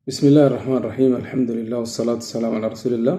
بسم الله الرحمن الرحيم الحمد لله والصلاة والسلام على رسول الله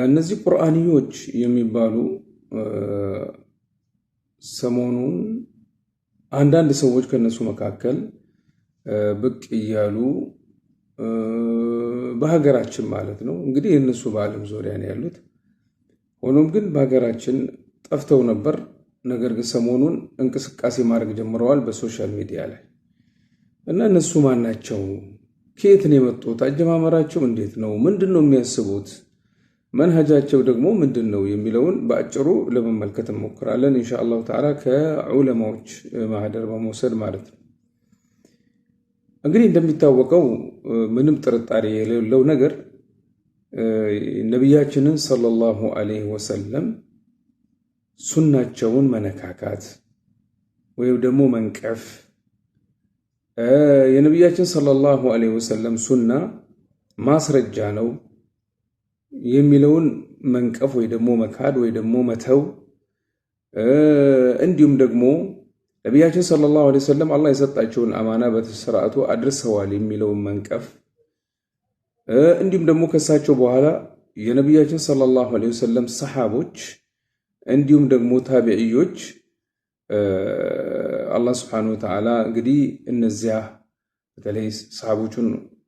እነዚህ ቁርአንዮች የሚባሉ ሰሞኑን አንዳንድ ሰዎች ከነሱ መካከል ብቅ እያሉ በሀገራችን ማለት ነው እንግዲህ የነሱ በዓለም ዙሪያ ነው ያሉት ሆኖም ግን በሀገራችን ጠፍተው ነበር ነገር ግን ሰሞኑን እንቅስቃሴ ማድረግ ጀምረዋል በሶሻል ሚዲያ ላይ እና እነሱ ማን ናቸው ከየት ነው የመጡት አጀማመራቸው እንዴት ነው ምንድነው የሚያስቡት መንሃጃቸው ደግሞ ምንድነው የሚለውን በአጭሩ ለመመልከት እንሞክራለን ኢንሻአላህ ተዓላ ከዑለማዎች ማህደር በመውሰድ ማለት ነው እንግዲህ እንደሚታወቀው ምንም ጥርጣሬ የሌለው ነገር ነብያችንን ሰለላሁ ዐለይሂ ወሰለም ሱናቸውን መነካካት ወይም ደግሞ መንቀፍ የነብያችን ሰለላሁ ዐለይሂ ወሰለም ሱና ማስረጃ ነው የሚለውን መንቀፍ ወይ ደግሞ መካድ ወይ ደግሞ መተው እንዲሁም ደግሞ ነብያችን ሰለላሁ ዐለይሂ ወሰለም አላህ የሰጣቸውን አማና በተስራአቱ አድርሰዋል የሚለውን መንቀፍ እንዲሁም ደግሞ ከሳቸው በኋላ የነብያችን ሰለላሁ ዐለይሂ ወሰለም ሰሃቦች እንዲሁም ደግሞ ታቢዒዎች አላህ Subhanahu Wa Ta'ala እንግዲህ እነዚያ በተለይ ሰሃቦቹን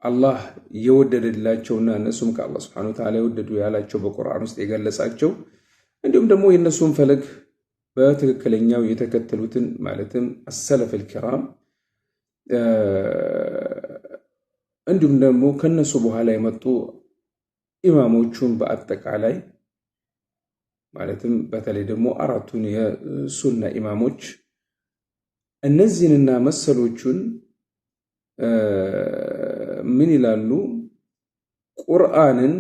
አላህ የወደደላቸውና እነሱም ከአላህ Subhanahu Wa Ta'ala የወደዱ ያላቸው በቁርአን ውስጥ የገለጻቸው እንዲሁም ደግሞ የነሱን ፈለግ በትክክለኛው የተከተሉትን ማለትም السلف الكرام እንዲሁም ደግሞ ከነሱ በኋላ የመጡ ኢማሞቹን በአጠቃላይ ማለትም በተለይ ደግሞ አራቱን የሱና ኢማሞች እነዚህንና መሰሎቹን ምን ይላሉ ቁርአንን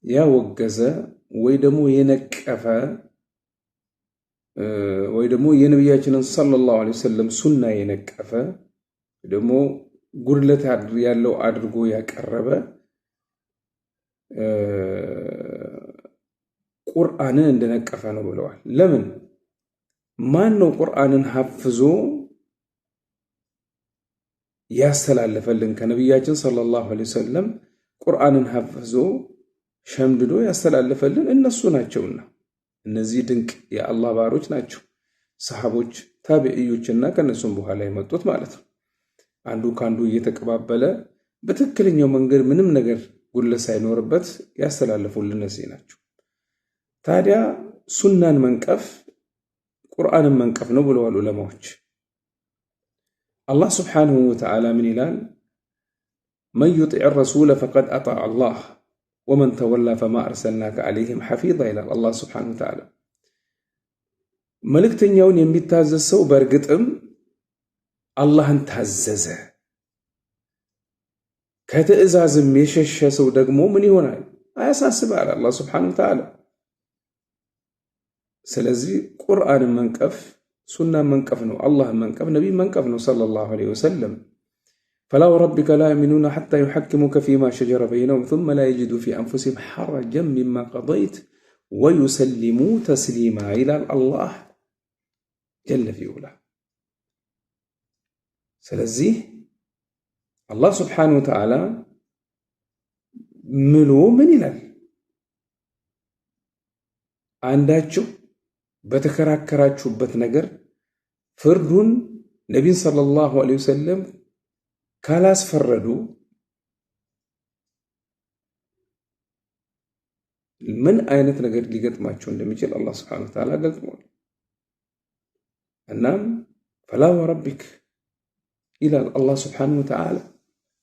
ያወገዘ ወይ ደግሞ የነቀፈ ወይ ደግሞ የነብያችንን ሰለላሁ ዐለይሂ ወሰለም ሱና የነቀፈ ደግሞ ጉድለት ያለው አድርጎ ያቀረበ ቁርአንን እንደነቀፈ ነው ብለዋል ለምን ማን ነው ቁርአንን ሐፍዞ ያስተላለፈልን ከነብያችን ሰለላሁ ዐለይሂ ወሰለም ቁርአንን ሐፍዞ ሸምድዶ ያስተላለፈልን እነሱ ናቸውና እነዚህ ድንቅ የአላህ ባሮች ናቸው ሰሃቦች ታቢዒዎችና ከነሱም በኋላ የመጡት ማለት ነው አንዱ ካንዱ እየተቀባበለ በትክክለኛው መንገድ ምንም ነገር ጉድለት ሳይኖርበት ያስተላለፉልን እነዚህ ናቸው ታዲያ ሱናን መንቀፍ ቁርአንን መንቀፍ ነው ብለዋል ዑለማዎች الله سبحانه وتعالى من إلان من يطع الرسول فقد أطاع الله ومن تولى فما أرسلناك عليهم حفيظا إلى الله سبحانه وتعالى ملك تنيون يمتاز السو برقتم الله انتهزز كتئزاز ميشش سو دقمو من يهونا أساس على الله سبحانه وتعالى سلزي قرآن منكف سنة منكفنو الله منكفنو نبي منكفنو صلى الله عليه وسلم فلا وربك لا يؤمنون حتى يحكموك فيما شجر بينهم ثم لا يجدوا في أنفسهم حرجا مما قضيت ويسلموا تسليما إلى الله جل في أولى سلزيه الله سبحانه وتعالى ملو من إلال عنداتشو በተከራከራችሁበት ነገር ፍርዱን ነብይ ሰለላሁ ዐለይሂ ወሰለም ካላስፈረዱ ምን አይነት ነገር ሊገጥማቸው እንደሚችል አላህ Subhanahu Wa Ta'ala ገልጿል እናም فلا وربك إلى الله سبحانه وتعالى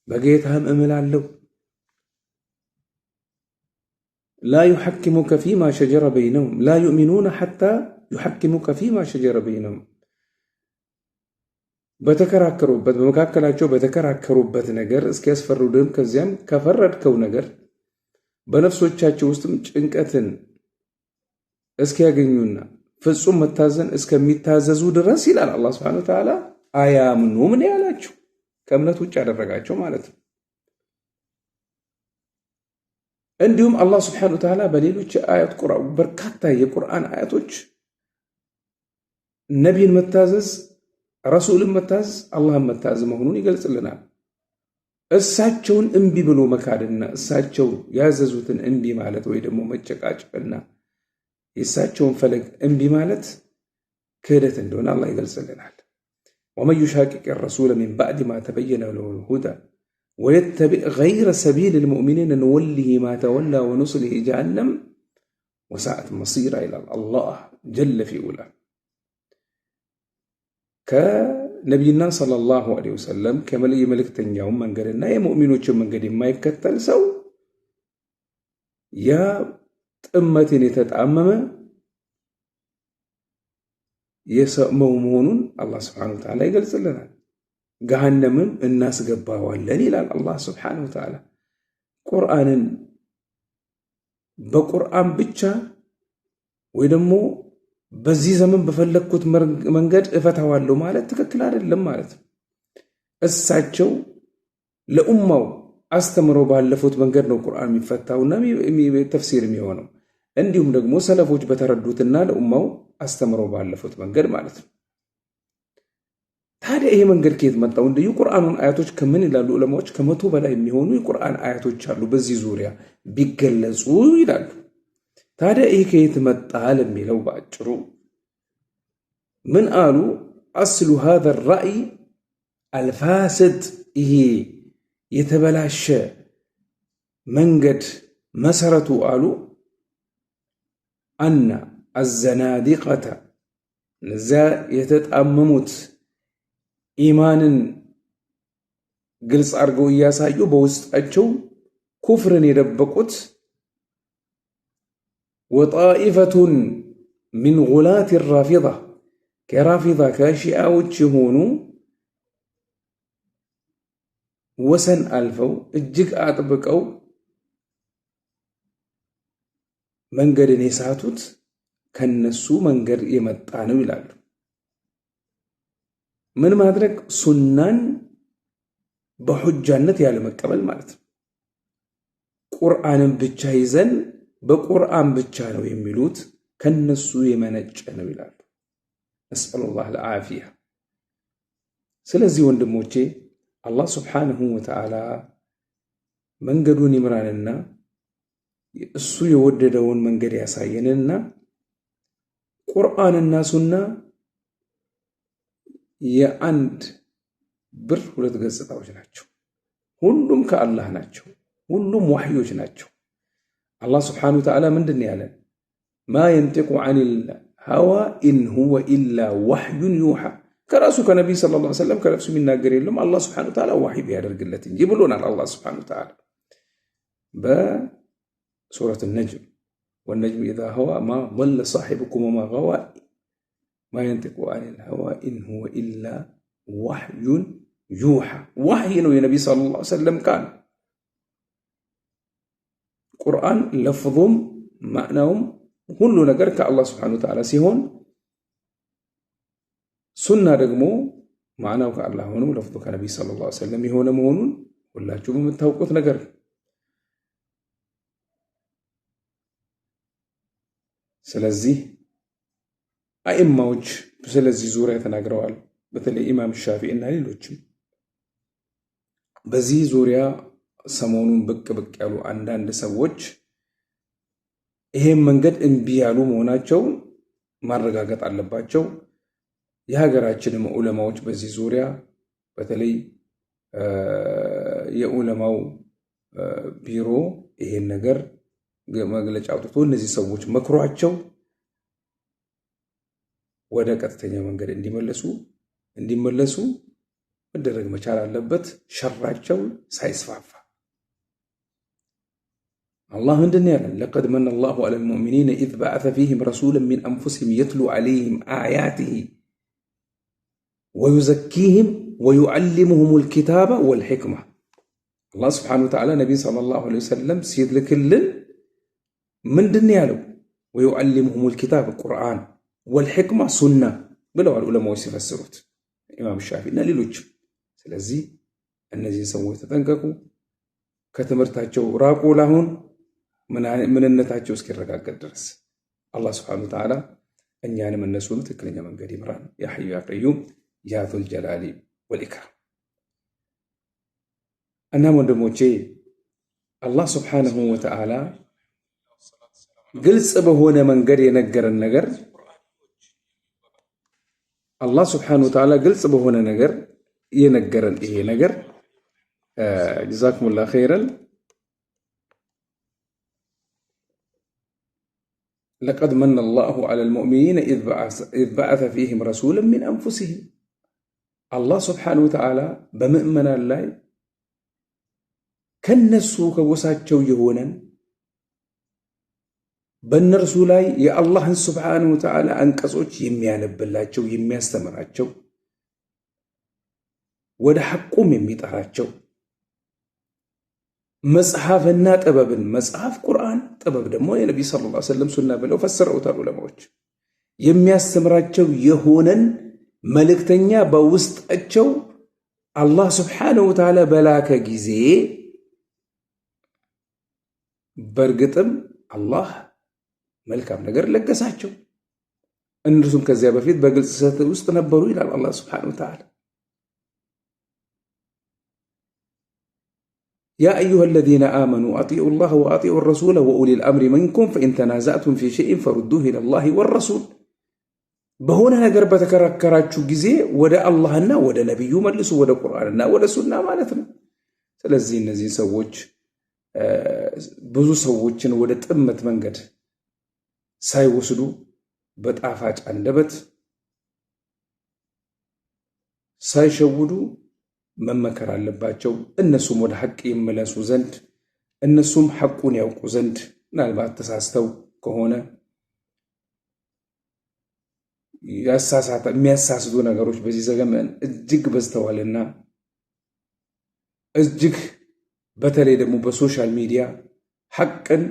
በጌታህም እምላለሁ لا يحكمك فيما شجر بينهم لا يؤمنون حتى يحكمك فيما شجر بينهم በተከራከሩበት በመካከላቸው በተከራከሩበት ነገር እስኪያስፈርዱም ከዚያም ከፈረድከው ነገር በነፍሶቻቸው ውስጥም ጭንቀትን እስኪያገኙና ፍጹም መታዘን እስከሚታዘዙ ድረስ ይላል አላህ Subhanahu Wa Ta'ala አያምኑ ምን ያላችሁ ከእምነት ውጭ ያደረጋቸው ማለት ነው እንዲሁም አላህ Subhanahu Wa Ta'ala በሌሎች አያት ቁርአን በርካታ የቁርአን አያቶች ነብይን መታዘዝ ረሱልን መታዘዝ አላህን መታዘዝ መሆኑን ይገልጽልናል እሳቸውን እምቢ ብሎ መካድና እሳቸው ያዘዙትን እምቢ ማለት ወይ ደግሞ መጨቃጨቅና የእሳቸውን ፈለግ እምቢ ማለት ክህደት እንደሆነ አላህ ይገልጽልናል። ወመን ዩሻቂቅ ረሱለ ሚን ባዕድ ማ ተበየነ ለሁል ሁዳ ወየተቢዕ ገይረ ሰቢሊል ሙእሚኒን ንወሊሂ ማ ተወላ ወኑስሊሂ ጀሃነም ወሰዓት መሲራ ይላል አላህ ጀለ ፊ ዑላ። ከነቢይና ሰለላሁ ዐለይሂ ወሰለም የመልእክተኛውን መንገድና የሙእሚኖችን መንገድ የማይከተል ሰው ያ ጥመትን የተጣመመ የሰመው መሆኑን አላህ ስብሓነሁ ወተዓላ ይገልጽልናል። ገሃነምም እናስገባዋለን ይላል አላህ ስብሓነሁ ወተዓላ። ቁርአንን በቁርአን ብቻ ወይ ደግሞ በዚህ ዘመን በፈለግኩት መንገድ እፈታዋለሁ ማለት ትክክል አይደለም ማለት ነው። እሳቸው ለኡማው አስተምረው ባለፉት መንገድ ነው ቁርአን የሚፈታውና ተፍሲር የሚሆነው። እንዲሁም ደግሞ ሰለፎች በተረዱትና ለኡማው አስተምረው ባለፉት መንገድ ማለት ነው። ታዲያ ይሄ መንገድ ከየት መጣው? እንደ የቁርአኑን አያቶች ከምን ይላሉ ዑለማዎች? ከመቶ በላይ የሚሆኑ የቁርአን አያቶች አሉ በዚህ ዙሪያ ቢገለጹ ይላሉ። ታዲያ ይሄ ከየት መጣ ለሚለው ባጭሩ ምን አሉ? አስሉ هذا الرأي الفاسد ይሄ የተበላሸ መንገድ መሰረቱ አሉ አነ الزنادقة እነዛ የተጣመሙት ኢማንን ግልጽ አድርገው እያሳዩ በውስጣቸው ኩፍርን የደበቁት ወጣኢፈቱን ሚን ጉላት ራፊዳ ከራፊዳ ከሺዓዎች የሆኑ ወሰን አልፈው እጅግ አጥብቀው መንገድን የሳቱት ከነሱ መንገድ የመጣ ነው ይላሉ። ምን ማድረግ? ሱናን በሁጃነት ያለ መቀበል ማለት ነው። ቁርአንን ብቻ ይዘን በቁርአን ብቻ ነው የሚሉት ከነሱ የመነጨ ነው ይላሉ። ነስአሉላህ አልዓፊያ። ስለዚህ ወንድሞቼ አላህ ሱብሓነሁ ወተዓላ መንገዱን ይምራንና እሱ የወደደውን መንገድ ያሳየንና ቁርአንና ሱና የአንድ ብር ሁለት ገጽታዎች ናቸው። ሁሉም ከአላህ ናቸው። ሁሉም ወህዮች ናቸው። አላህ ስብሓነሁ ወተዓላ ምንድን ያለን? ማ የንጢቁ ዐኒል ሀዋ ኢን ሁወ ኢላ ወህዩን ዩሓ። ከራሱ ከነቢይ ሰለላሁ ዐለይሂ ወሰለም ከነፍሱ የሚናገር የለም አላህ ስብሓነሁ ወተዓላ ወህይ ቢያደርግለት እንጂ ብሎናል አላህ ስብሓነሁ ወተዓላ በሱረት ነጅም ወነጅም ኢዛ ሀዋ ማ ضለ ሳሒቡኩም ወማ ገዋ ማ የንጢቁ ዐኒል ሀዋ ኢን ሁወ ኢላ ወህዩን ዩሓ። ወህይ ነው የነቢይ ሰለላሁ ዐለይሂ ወሰለም ቃል። ቁርአን ለፍዙም ማዕናውም ሁሉ ነገር ከአላህ ስብሓነሁ ወተዓላ ሲሆን ሱና ደግሞ ማዕናው ከአላህ ሆኖ ለፍዙ ከነቢይ ሰለላሁ ዐለይሂ ወሰለም የሆነ መሆኑን ሁላችሁም የምታውቁት ነገር ነው። ስለዚህ አኢማዎች ስለዚህ ዙሪያ ተናግረዋል። በተለይ ኢማም ሻፊዒ እና ሌሎችም በዚህ ዙሪያ ሰሞኑን ብቅ ያሉ አንዳንድ ሰዎች ይሄን መንገድ እምቢ ያሉ መሆናቸውን ማረጋገጥ አለባቸው። የሀገራችንም ዑለማዎች በዚህ ዙሪያ በተለይ የዑለማው ቢሮ ይሄን ነገር መግለጫ አውጥቶ እነዚህ ሰዎች መክሯቸው ወደ ቀጥተኛ መንገድ እንዲመለሱ መደረግ መቻል አለበት፣ ሸራቸው ሳይስፋፋ። አላህ ምንድን ያለን? ለቀድ መነ አላሁ ዐለል ሙእሚኒነ ኢዝ በዐሰ ፊህም ረሱለን ሚን አንፉሲሂም የትሉ ዐለይሂም አያቲሂ ወዩዘኪሂም ወዩዐሊሙሁሙል ኪታበ ወልሒክማ። አላህ ስብሓነሁ ወተዓላ ነቢይ ሰለላሁ ዐለይሂ ወሰለም ሲልክልን ምንድን ያለው? ወዩዐሊሙሁሙል ኪታበ ቁርአን ወልሒክማ ሱና ብለዋል ዑለማዎች ሲፈስሩት ኢማም ሻፊዒ እና ሌሎችም። ስለዚህ እነዚህ ሰዎች ተጠንቀቁ፣ ከትምህርታቸው ራቁ። ላሁን ምንነታቸው እስኪረጋገጥ ድረስ አላህ ስብሓነሁ ወተዓላ እኛንም እነሱን ትክክለኛ መንገድ ይምራን። ያ ሐዩ ያ ቀዩም ያ ዙል ጀላሊ ወልኢክራም። እናም ወንድሞቼ አላህ ስብሓንሁ ወተዓላ ግልጽ በሆነ መንገድ የነገረን ነገር አላህ ስብሓንሁ ወተዓላ ግልጽ በሆነ ነገር የነገረን ይሄ ነገር ጀዛኩሙላህ ኸይረን ለቀድ መነ አላሁ ዐለል ሙእሚኒነ ኢዝ በዐሰ ፊህም ረሱለን ሚን አንፉሲሂም አላህ ስብሓንሁ ወተዓላ በምእመናን ላይ ከነሱ ከጎሳቸው የሆነን በእነርሱ ላይ የአላህን ስብሓንሁ ወተዓላ አንቀጾች የሚያነብላቸው የሚያስተምራቸው ወደ ሐቁም የሚጠራቸው መጽሐፍና ጥበብን መጽሐፍ ቁርአን ጥበብ ደግሞ የነቢ ሰለላሁ ዐለይሂ ወሰለም ሱና ብለው ፈስረውታል ዑለማዎች የሚያስተምራቸው የሆነን መልእክተኛ በውስጣቸው አላህ ስብሓንሁ ወተዓላ በላከ ጊዜ በእርግጥም አላህ መልካም ነገር ለገሳቸው እነርሱም ከዚያ በፊት በግልጽ ስህተት ውስጥ ነበሩ ይላል አላህ ስብሓንሁ ወተዓላ يا أيها الذين آمنوا أطيعوا الله وأطيعوا الرسول وأولي الأمر منكم فإن تنازعتم في شيء فردوه إلى الله والرسول بهونا نجر بتكرراتشو جزء ودا اللهنا ودا نبيو مجلس ودا قرآننا ودا سنة مالتنا سلزين نزين سووش ብዙ ሰዎችን ወደ ጥመት መንገድ ሳይወስዱ በጣፋጭ አንደበት ሳይሸውዱ መመከር አለባቸው እነሱም ወደ ሐቅ ይመለሱ ዘንድ እነሱም ሐቁን ያውቁ ዘንድ ምናልባት ተሳስተው ከሆነ የሚያሳስቱ ነገሮች በዚህ ዘመን እጅግ በዝተዋልና እጅግ በተለይ ደግሞ በሶሻል ሚዲያ ሐቅን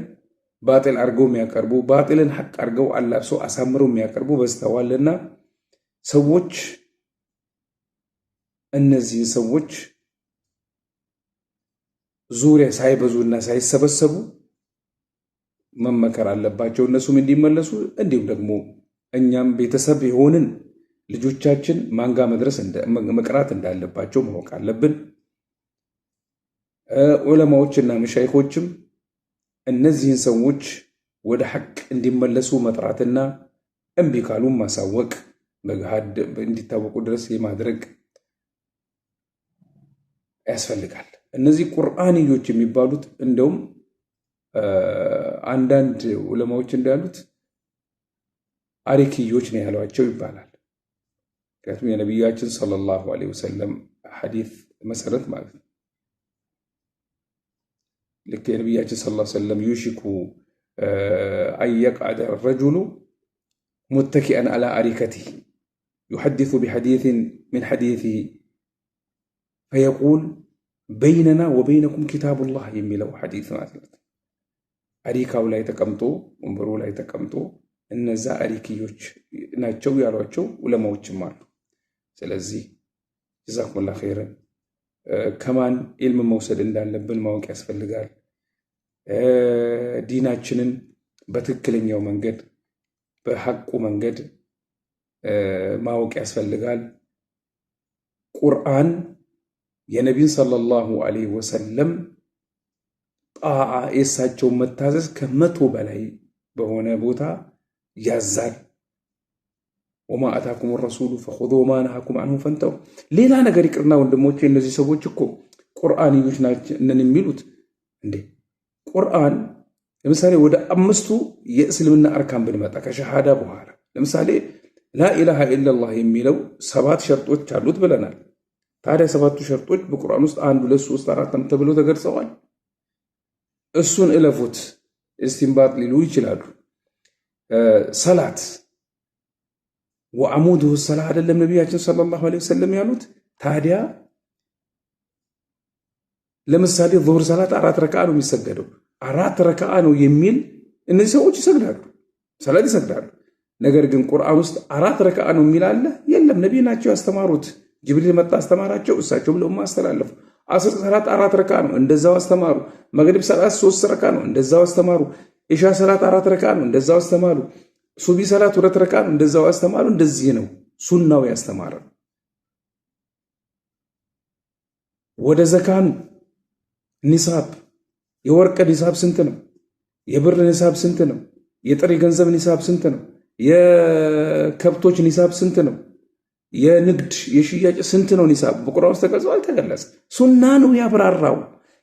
ባጢል አርገው የሚያቀርቡ ባጢልን ሐቅ አርገው አላብሰው አሳምረው የሚያቀርቡ በዝተዋልና ሰዎች እነዚህ ሰዎች ዙሪያ ሳይበዙና ሳይሰበሰቡ መመከር አለባቸው እነሱም እንዲመለሱ እንዲሁም ደግሞ እኛም ቤተሰብ የሆንን ልጆቻችን ማንጋ መድረስ መቅራት እንዳለባቸው ማወቅ አለብን ዑለማዎችና መሻይኾችም እነዚህን ሰዎች ወደ ሐቅ እንዲመለሱ መጥራትና እምቢ ካሉ ማሳወቅ በገሃድ እንዲታወቁ ድረስ የማድረግ ያስፈልጋል እነዚህ ቁርአንዮች የሚባሉት እንደውም አንዳንድ ዑለማዎች እንዳሉት አሪክዮች ነው ያሏቸው ይባላል ምክንያቱም የነቢያችን ሰለላሁ ዐለይሂ ወሰለም ሐዲስ መሰረት ማለት ነው ልክ የነቢያችን ሰለላሁ ዐለይሂ ወሰለም ዩሽኩ አየቅዐደ ረጁሉ ሙተኪአን ዐላ አሪከቲሂ ዩሐዲሱ ቢሐዲሲን ሚን ሐዲሲሂ ፈየቁል በይነና ወበይነኩም ኪታቡላህ የሚለው ሐዲስ ማለት ነው አሪካው ላይ ተቀምጦ ወንበሩ ላይ ተቀምጦ እነዛ አሪክዮች ናቸው ያሏቸው ዑለማዎችም አሉ ስለዚህ ጀዛኩሙላህ ኸይረን ከማን ኢልም መውሰድ እንዳለብን ማወቅ ያስፈልጋል ዲናችንን በትክክለኛው መንገድ በሐቁ መንገድ ማወቅ ያስፈልጋል ቁርአን የነቢን ሰለላሁ ዐለይሂ ወሰለም ጣዓ የሳቸው መታዘዝ ከመቶ በላይ በሆነ ቦታ ያዛል ወማ አታኩም الرسول فخذوا ما نهاكم عنه فانتهوا ሌላ ነገር ይቅርና ወንድሞቼ እነዚህ ሰዎች እኮ ቁርአንዮች ናቸው እነን የሚሉት እንዴ ቁርአን ለምሳሌ ወደ አምስቱ የእስልምና አርካን ብንመጣ ከሸሃዳ በኋላ ለምሳሌ ላ ኢላሃ ኢላላህ የሚለው 7 ሸርጦች አሉት ብለናል ታዲያ 7ቱ ሸርጦች በቁርአን ውስጥ 1 2 3 4 ተብለው ተገልጸዋል እሱን እለፉት እስቲንባጥ ሊሉ ይችላሉ ሰላት ወአሙዱሁ ሰላህ አይደለም ነብያችን ሰለላሁ ዐለይሂ ወሰለም ያሉት ታዲያ ለምሳሌ ዙህር ሰላት 4 ረካዓ ነው የሚሰገደው 4 ረካዓ ነው የሚል እነዚህ ሰዎች ይሰግዳሉ ሰላት ይሰግዳሉ ነገር ግን ቁርአን ውስጥ 4 ረካዓ ነው የሚል አለ የለም ነብይ ናቸው ያስተማሩት ጅብሪል መጣ አስተማራቸው እሳቸው ብለው ማስተላለፉ አስር ሰላት 4 ረካዓ ነው እንደዛው አስተማሩ መግሪብ ሰላት 3 ረካዓ ነው እንደዛው አስተማሩ ኢሻ ሰላት 4 ረካዓ ነው እንደዛው አስተማሩ ሱቢ ሰላት 2 ረካዓ ነው እንደዛው አስተማሩ እንደዚህ ነው ሱናው ያስተማረው ወደ ዘካኑ ኒሳብ የወርቅ ኒሳብ ስንት ነው? የብር ኒሳብ ስንት ነው? የጥሬ ገንዘብ ኒሳብ ስንት ነው? የከብቶች ኒሳብ ስንት ነው? የንግድ የሽያጭ ስንት ነው ኒሳብ? በቁርአን ውስጥ ተገልጾ አልተገለጸ። ሱና ነው ያብራራው።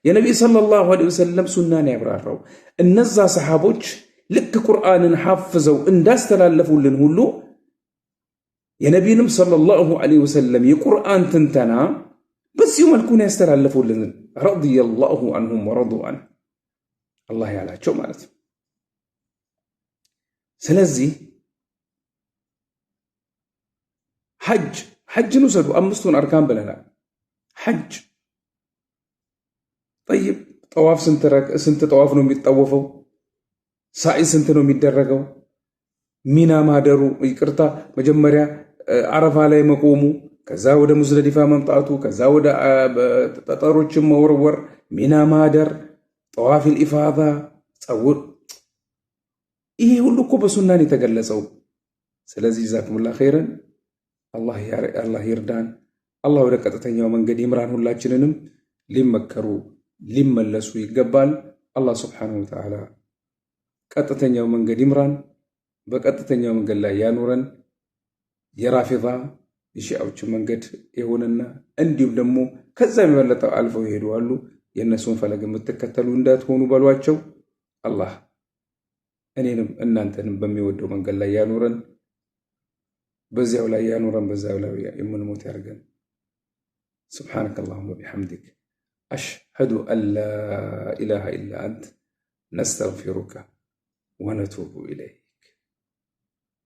የነቢ ሰለላሁ ዐለይሂ ወሰለም ሱናን ያብራራው። እነዛ ሰሃቦች ልክ ቁርአንን ሐፍዘው እንዳስተላለፉልን ሁሉ የነቢንም ሰለላሁ ዐለይሂ ወሰለም የቁርአን ትንተና በዚሁ መልኩን ያስተላለፉልን ረዲየላሁ ዐንሁም ወረዱ ዐንሁ አላህ ያላቸው ማለት ነው። ስለዚህ ሐጅን ውሰዱ። 5ቱን አርካን ብለናል። ሐጅ ጠይብ ጠዋፍ ስንት ጠዋፍ ነው የሚጠወፈው? ሳኢ ስንት ነው የሚደረገው? ሚና ማደሩ ይቅርታ፣ መጀመሪያ አረፋ ላይ መቆሙ፣ ከዛ ወደ ሙዝደሊፋ መምጣቱ፣ ከዛ ወደ ጠጠሮችን መወርወር፣ ሚና ማደር፣ ጠዋፊል ኢፋዳ፣ ጸውር፣ ይሄ ሁሉ እኮ በሱናን የተገለጸው። ስለዚህ ጀዛኩሙላህ ኸይረን። አላህ ይርዳን። አላህ ወደ ቀጥተኛው መንገድ ይምራን። ሁላችንንም ሊመከሩ ሊመለሱ ይገባል። አላህ ሱብሓነሁ ወተዓላ ቀጥተኛው መንገድ ይምራን፣ በቀጥተኛው መንገድ ላይ ያኑረን። የራፊዳ የሺዓዎችን መንገድ የሆነና እንዲሁም ደግሞ ከዛ የሚበለጠው አልፈው ይሄዱ አሉ። የእነሱን ፈለግ የምትከተሉ እንዳትሆኑ በሏቸው። አላህ እኔንም እናንተንም በሚወደው መንገድ ላይ ያኑረን፣ በዚያው ላይ ያኑረን፣ በዚያው ላይ የምንሞት ያርገን። سبحانك اللهم وبحمدك أشهد أن لا إله إلا أنت نستغفرك ونتوب إليه.